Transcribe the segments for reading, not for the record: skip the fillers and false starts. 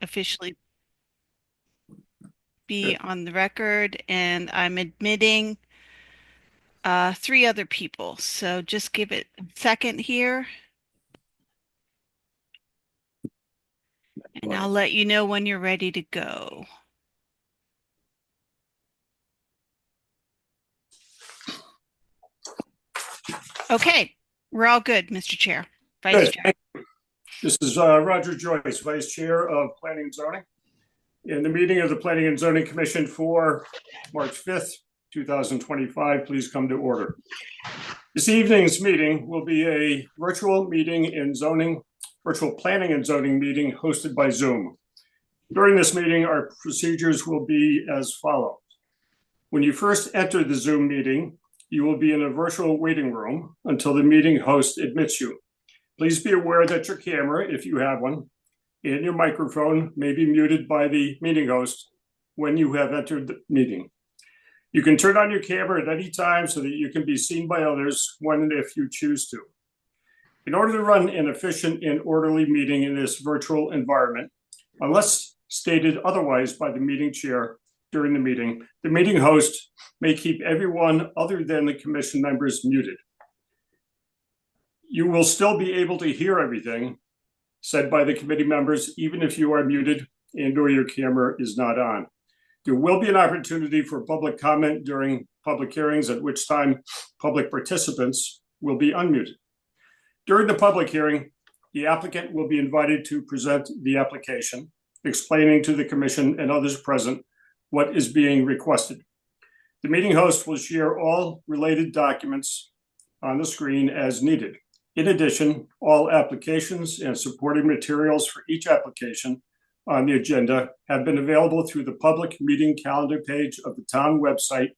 officially be on the record, and I'm admitting three other people. So just give it a second here, and I'll let you know when you're ready to go. Okay, we're all good, Mr. Chair, Vice Good. Chair. This is Roger Joyce, Vice Chair of Planning and Zoning. In the meeting of the Planning and Zoning Commission for March 5th, 2025, please come to order. This evening's meeting will be a virtual planning and zoning meeting hosted by Zoom. During this meeting, our procedures will be as follows. When you first enter the Zoom meeting, you will be in a virtual waiting room until the meeting host admits you. Please be aware that your camera, if you have one, and your microphone may be muted by the meeting host when you have entered the meeting. You can turn on your camera at any time so that you can be seen by others when and if you choose to. In order to run an efficient and orderly meeting in this virtual environment, unless stated otherwise by the meeting chair during the meeting host may keep everyone other than the commission members muted. You will still be able to hear everything said by the committee members, even if you are muted and or your camera is not on. There will be an opportunity for public comment during public hearings, at which time public participants will be unmuted. During the public hearing, the applicant will be invited to present the application, explaining to the commission and others present what is being requested. The meeting host will share all related documents on the screen as needed. In addition, all applications and supporting materials for each application on the agenda have been available through the public meeting calendar page of the town website,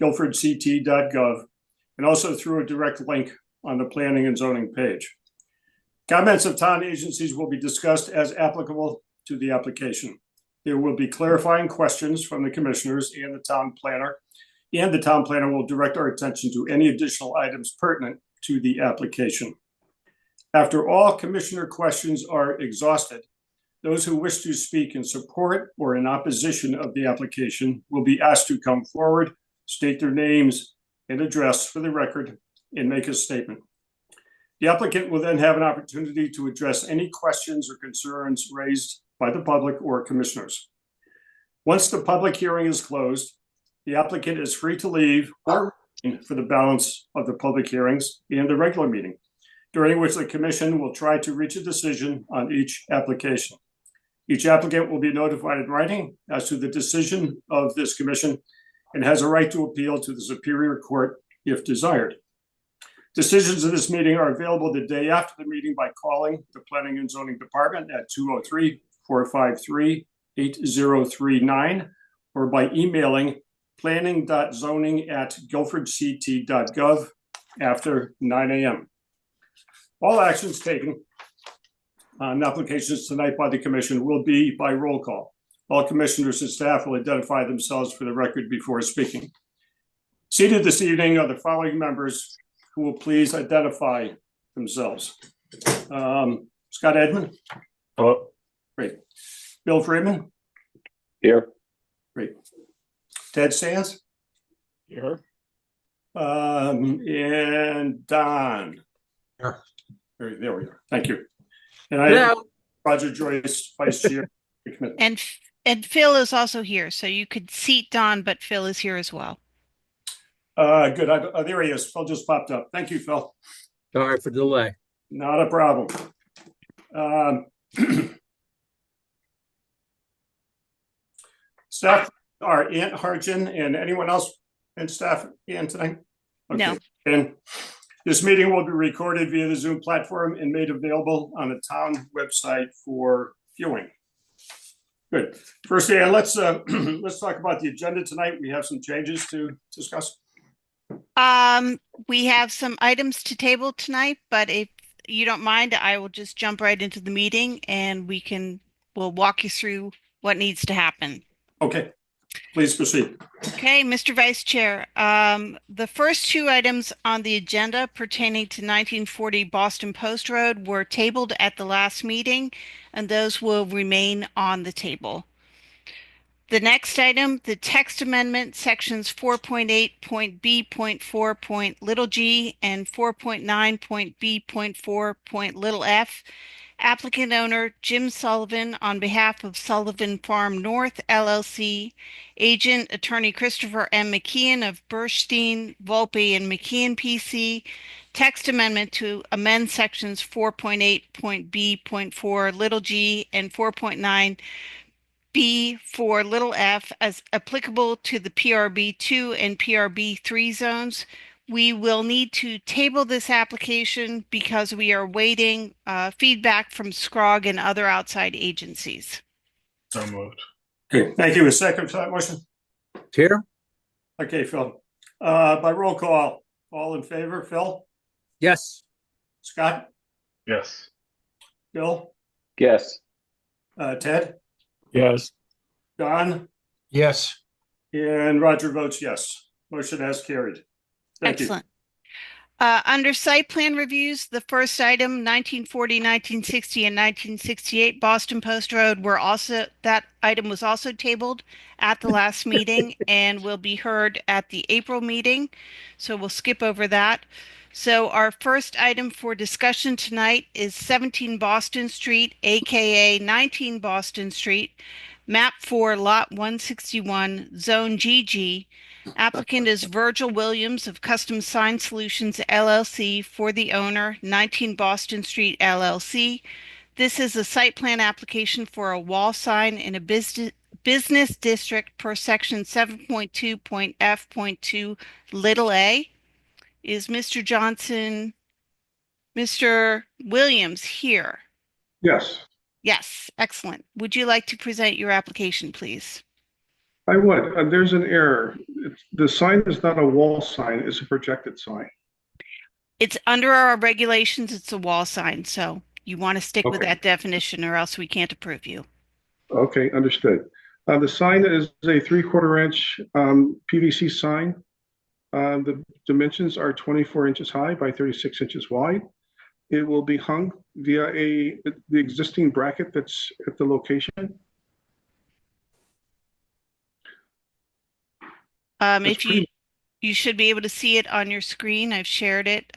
guilfordct.gov, and also through a direct link on the planning and zoning page. Comments of town agencies will be discussed as applicable to the application. There will be clarifying questions from the commissioners and the town planner, and the town planner will direct our attention to any additional items pertinent to the application. After all commissioner questions are exhausted, those who wish to speak in support or in opposition of the application will be asked to come forward, state their names and address for the record, and make a statement. The applicant will then have an opportunity to address any questions or concerns raised by the public or commissioners. Once the public hearing is closed, the applicant is free to leave or remain for the balance of the public hearings and the regular meeting, during which the commission will try to reach a decision on each application. Each applicant will be notified in writing as to the decision of this commission and has a right to appeal to the Superior Court if desired. Decisions of this meeting are available the day after the meeting by calling the Planning and Zoning Department at 203-453-8039 or by emailing planning.zoning@guilfordct.gov after 9 a.m. All actions taken on applications tonight by the commission will be by roll call. All commissioners and staff will identify themselves for the record before speaking. Seated this evening are the following members who will please identify themselves. Scott Edmond. Hello. Great. Bill Freeman. Here. Great. Ted Sands. Here. And Don. Here. There we are. Thank you. And I, Roger Joyce, Vice Chair. And Phil is also here, so you could seat Don, but Phil is here as well. Good. There he is. Phil just popped up. Thank you, Phil. Sorry for the delay. Not a problem. Staff are Ant Harjan and anyone else in staff in tonight? Okay. No. And this meeting will be recorded via the Zoom platform and made available on the town website for viewing. Good. First, let's talk about the agenda tonight. We have some changes to discuss. We have some items to table tonight, but if you don't mind, I will just jump right into the meeting and we'll walk you through what needs to happen. Okay. Please proceed. Okay, Mr. Vice Chair, the first two items on the agenda pertaining to 1940 Boston Post Road were tabled at the last meeting, and those will remain on the table. The next item, the text amendment, sections 4.8.b.4.g and 4.9.b.4.f. Applicant owner Jim Sullivan on behalf of Sullivan Farm North LLC, agent attorney Christopher M. McKeon of Burstein, Volpe and McKeon PC. Text amendment to amend sections 4.8.b.4 g and 4.9b.4 as applicable to the PRB2 and PRB3 zones. We will need to table this application because we are waiting feedback from SCROG and other outside agencies. So moved. Okay, thank you. A second for that motion? Here? Okay, Phil. By roll call, all in favor, Phil? Yes. Scott? Yes. Bill? Yes. Ted? Yes. Don? Yes. And Roger votes yes. Motion has carried. Thank you. Excellent. Under site plan reviews, the first item, 1940, 1960, and 1968 Boston Post Road that item was also tabled at the last meeting and will be heard at the April meeting. So we'll skip over that. So our first item for discussion tonight is 17 Boston Street, aka 19 Boston Street, map 4, lot 161, zone GG. Applicant is Virgil Williams of Custom Sign Solutions LLC for the owner, 19 Boston Street LLC. This is a site plan application for a wall sign in a business district per section 7.2.f.2 little a. Is Mr. Williams here? Yes, Yes, excellent. Would you like to present your application, please? I would. There's an error. The sign is not a wall sign, it's a projected sign. It's under our regulations, it's a wall sign, so you want to stick with Okay. that definition or else we can't approve you. Okay, understood. The sign is a 3/4 inch PVC sign. The dimensions are 24 inches high by 36 inches wide. It will be hung via the existing bracket that's at the location. If you should be able to see it on your screen. I've shared it.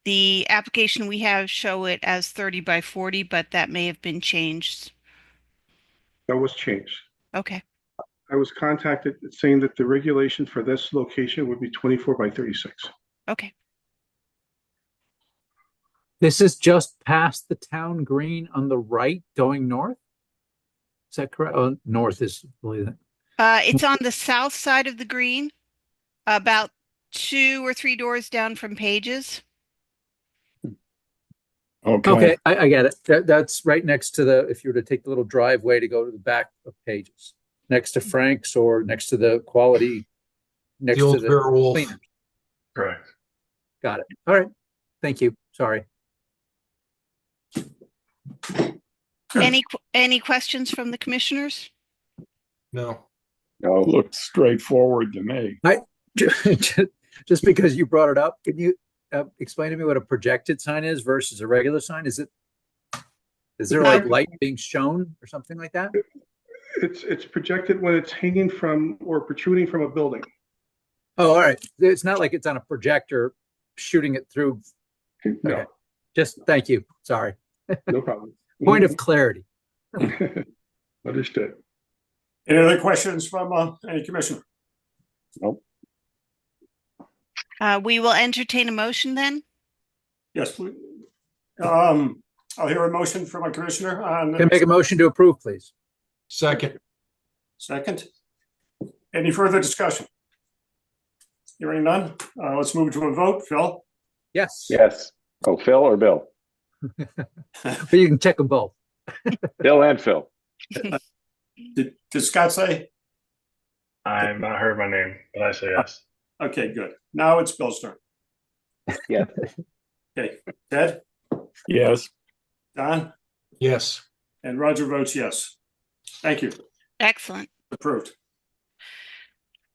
The application we have show it as 30 by 40, but that may have been changed. That was changed. Okay. I was contacted saying that the regulation for this location would be 24 by 36. Okay. This is just past the town green on the right going north? Is that correct? Oh, north is, I believe that. It's on the south side of the green, about 2 or 3 doors down from Pages. Okay, I get it. That's right next to if you were to take the little driveway to go to the back of Pages, next to Frank's or next to the quality, next The to old the Beowulf. cleaners. Correct. Got it. All right. Thank you. Sorry. Any questions from the commissioners? No. No, looks straightforward to me. Just because you brought it up, can you explain to me what a projected sign is versus a regular sign? Is there like light being shown or something like that? It's projected when it's hanging from or protruding from a building. Oh, all right. It's not like it's on a projector shooting it through. No, Okay. Just thank you. Sorry. no problem. Point of clarity. Understood. Any other questions from any commissioner? Nope. We will entertain a motion then. Yes, please. I'll hear a motion from a commissioner on. Can I make a motion to approve, please? Second. Second. Any further discussion? Hearing none, let's move to a vote. Phil? Yes. Yes. Oh, Phil or Bill? But you can check them both. Bill and Phil. Did Scott say? I've not heard my name, but I say yes. Okay, good. Now it's Bill's turn. Yeah. Okay, Ted, Yes. Don, Yes. and Roger votes yes. Thank you. Excellent. Approved.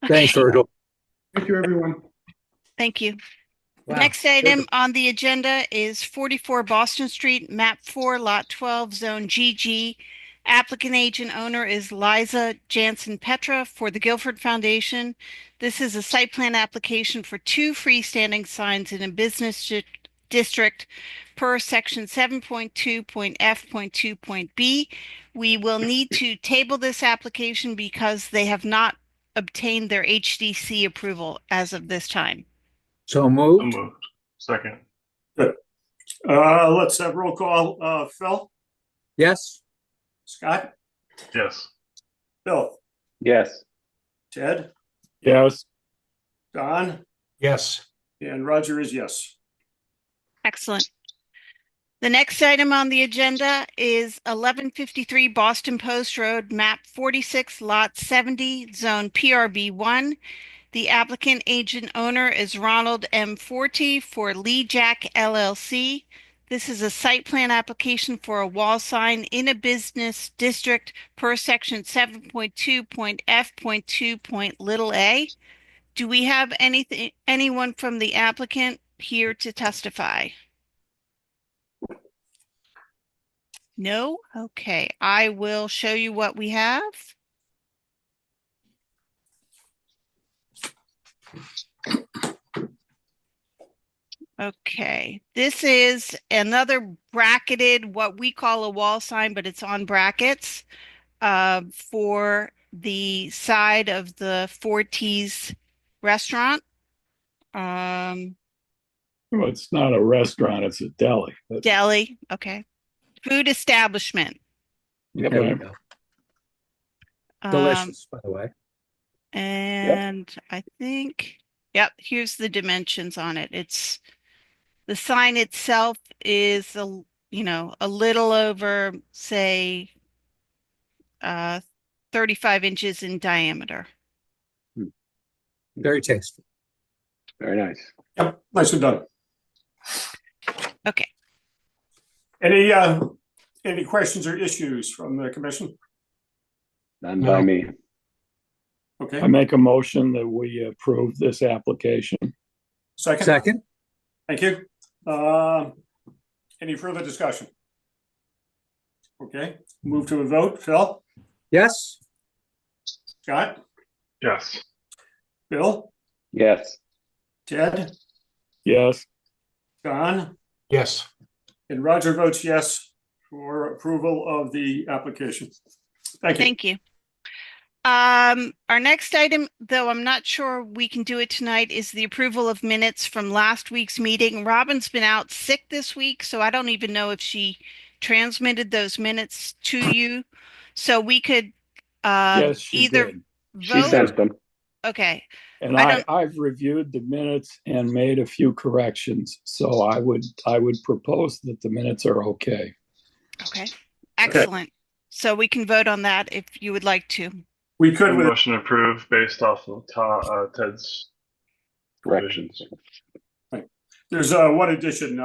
Thanks, Virgil. Thank you, everyone. Thank you. Wow. Next item on the agenda is 44 Boston Street, map 4, lot 12, zone GG. Applicant agent owner is Liza Jansen Petra for the Guilford Foundation. This is a site plan application for 2 freestanding signs in a business district per section 7.2.f.2.b. We will need to table this application because they have not obtained their HDC approval as of this time. So So moved. moved. Second. Let's have roll call. Phil, Yes. Scott, Yes. Bill, Yes. Ted, Yes. Don, Yes. and Roger is yes. Excellent. The next item on the agenda is 1153 Boston Post Road, map 46, lot 70, zone PRB1. The applicant agent owner is Ronald M. Forte for Lee Jack LLC. This is a site plan application for a wall sign in a business district per section 7.2.f.2.a. Do we have anyone from the applicant here to testify? No? Okay, I will show you what we have. Okay, this is another bracketed, what we call a wall sign, but it's on brackets for the side of the Forte's restaurant. Well, it's not a restaurant, it's a deli. Deli, okay. Food establishment. Yep. There we go. Um, Delicious, by the way. And I think, yep, here's the dimensions on it. It's the sign itself is a little over, say, 35 inches in diameter. Very tasteful. Very nice. Yep, nicely done. Okay. Any questions or issues from the commission? None No. by me. Okay, I make a motion that we approve this application. second? Second. Thank you. Any further discussion? Okay, move to a vote. Phil, Yes. Scott, Yes. Bill, Yes. Ted, Yes. Don, Yes. and Roger votes yes for approval of the application. Thank you. Thank you. Our next item, though I'm not sure we can do it tonight, is the approval of minutes from last week's meeting. Robin's been out sick this week, so I don't even know if she transmitted those minutes to you. So we could Yes, she either did. vote. She sent them. Okay, And I don't- I've reviewed the minutes and made a few corrections. So I would propose that the minutes are okay. okay, excellent. So we can vote on that if you would like to. We could, with Motion approved based off of Ted's Corrections. there's one addition.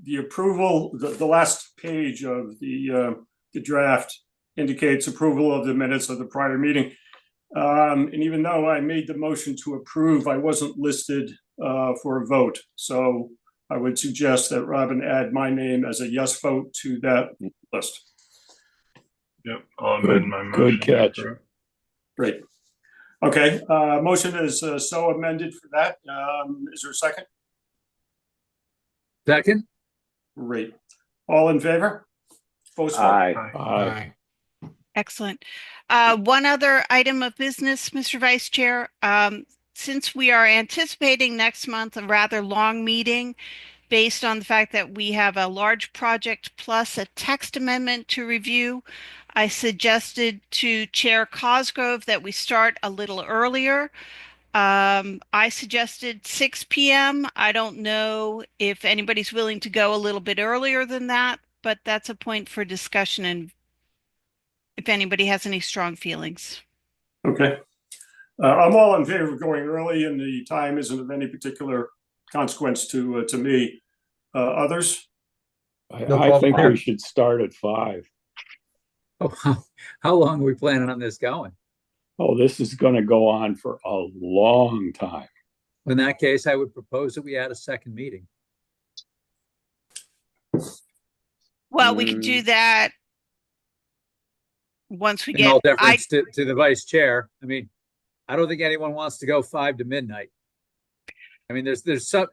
The approval, the last page of the draft indicates approval of the minutes of the prior meeting. And even though I made the motion to approve, I wasn't listed for a vote. So I would suggest that Robin add my name as a yes vote to that list. Yep. I'll amend my Good motion. to catch. approve. Great. Okay, motion is so amended for that. Is there a second? Second. Great. All in favor? Votes for. Aye. Aye. Excellent. One other item of business, Mr. Vice Chair. Since we are anticipating next month a rather long meeting based on the fact that we have a large project plus a text amendment to review, I suggested to Chair Cosgrove that we start a little earlier. I suggested 6 p.m. I don't know if anybody's willing to go a little bit earlier than that, but that's a point for discussion and if anybody has any strong feelings. Okay. I'm all in favor of going early and the time isn't of any particular consequence to me. Others? No I think problem. we should start at 5. Oh, how long are we planning on this going? Oh, this is gonna go on for a long time. In that case, I would propose that we add a second meeting. Well, we could do that once we In all get, deference to the vice chair, I mean, I don't think anyone wants to go 5 to midnight. I mean, there's a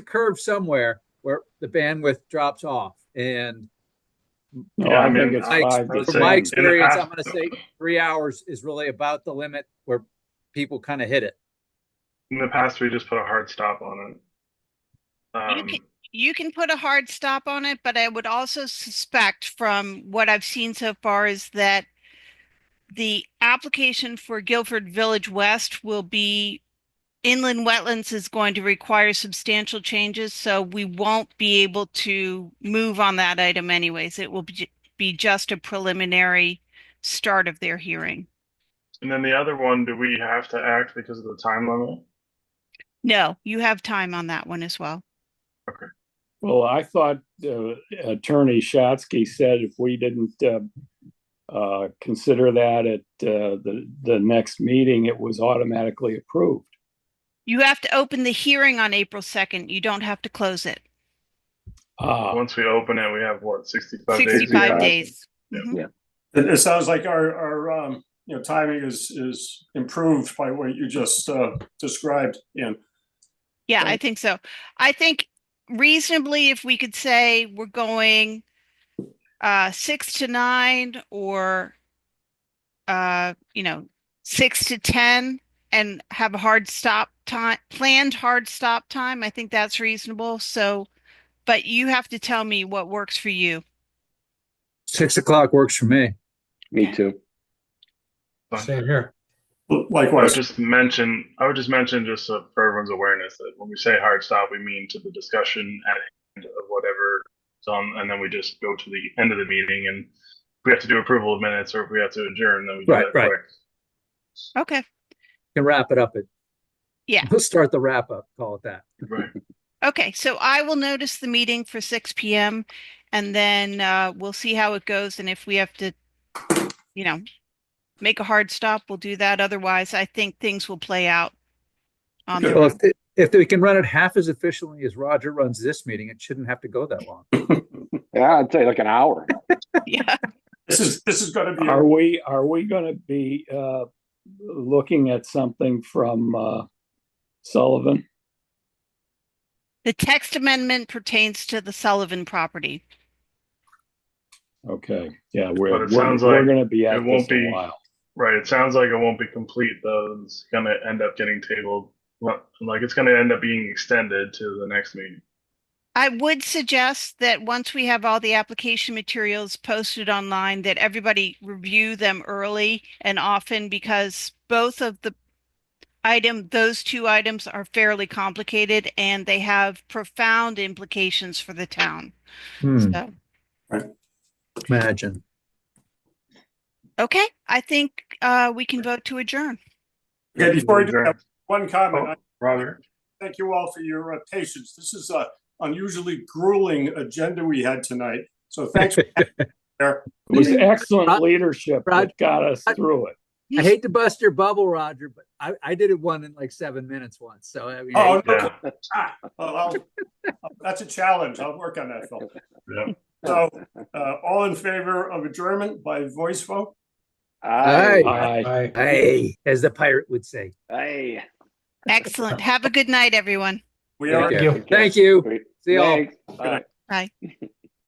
curve somewhere where the bandwidth drops off, and No, Yeah, I I think mean, it's I- 5 I would to say from my 10. experience, past- I'm going to say 3 hours is really about the limit where people kind of hit it. In the past, we just put a hard stop on it. you can put a hard stop on it, but I would also suspect from what I've seen so far is that the application for Guilford Village West will be inland wetlands is going to require substantial changes, so we won't be able to move on that item anyways. It will be just a preliminary start of their hearing. And then the other one, do we have to act because of the time limit? No, you have time on that one as well. Well, I thought Attorney Shatsky said if we didn't consider that at the next meeting, it was automatically approved. You have to open the hearing on April 2nd. You don't have to close it. Once we open it, we have what, 65 days? 65 days. Yeah. Mhm. It sounds like our timing is improved by what you just described, Ian. Yeah, I Right. think so. I think reasonably, if we could say we're going 6 to 9 or 6 to 10 and have a hard stop time, planned hard stop time, I think that's reasonable. So, but you have to tell me what works for you. 6 o'clock works for me. Me Okay. too. Same here. I would Likewise. just mention, just so for everyone's awareness, that when we say hard stop, we mean to the discussion at hand of whatever is on, and then we just go to the end of the meeting. And if we have to do approval of minutes or if we have to adjourn, then we do Right, that right. quick. Okay. Can wrap it up at. Yeah. We'll start the wrap up, call it that. Right. Okay. So I will notice the meeting for 6 p.m. and then we'll see how it goes. And if we have to, make a hard stop, we'll do that. Otherwise, I think things will play out on their Well, own. if we can run it half as efficiently as Roger runs this meeting, it shouldn't have to go that long. Yeah, I'd say like an hour. Yeah. This is going to be. Are we going to be looking at something from Sullivan? The text amendment pertains to the Sullivan property. Okay, yeah, But we're it sounds we're like going to be at it won't this a be- while. Right. It sounds like it won't be complete though. It's gonna end up getting tabled. Like it's gonna end up being extended to the next meeting. I would suggest that once we have all the application materials posted online, that everybody review them early and often because both of those two items are fairly complicated and they have profound implications for the town. So, Imagine. okay, I think we can vote to adjourn. Okay, before I do that, one comment. Oh, Roger. Thank you all for your patience. This is a unusually grueling agenda we had tonight. So thanks. It was excellent Rod- leadership Rod- that got us through it. I hate to bust your bubble, Roger, but I did it one in like 7 minutes once. So I mean, Oh, Yeah. well, that's a challenge. I'll work on that, Phil. Yeah. So, all in favor of adjournment by voice vote? Aye. Aye. hey, as the pirate would say. Hey. Excellent. Have a good night, everyone. We are. Thank you. Thank you. Great. See y'all. Thanks. Bye. Bye.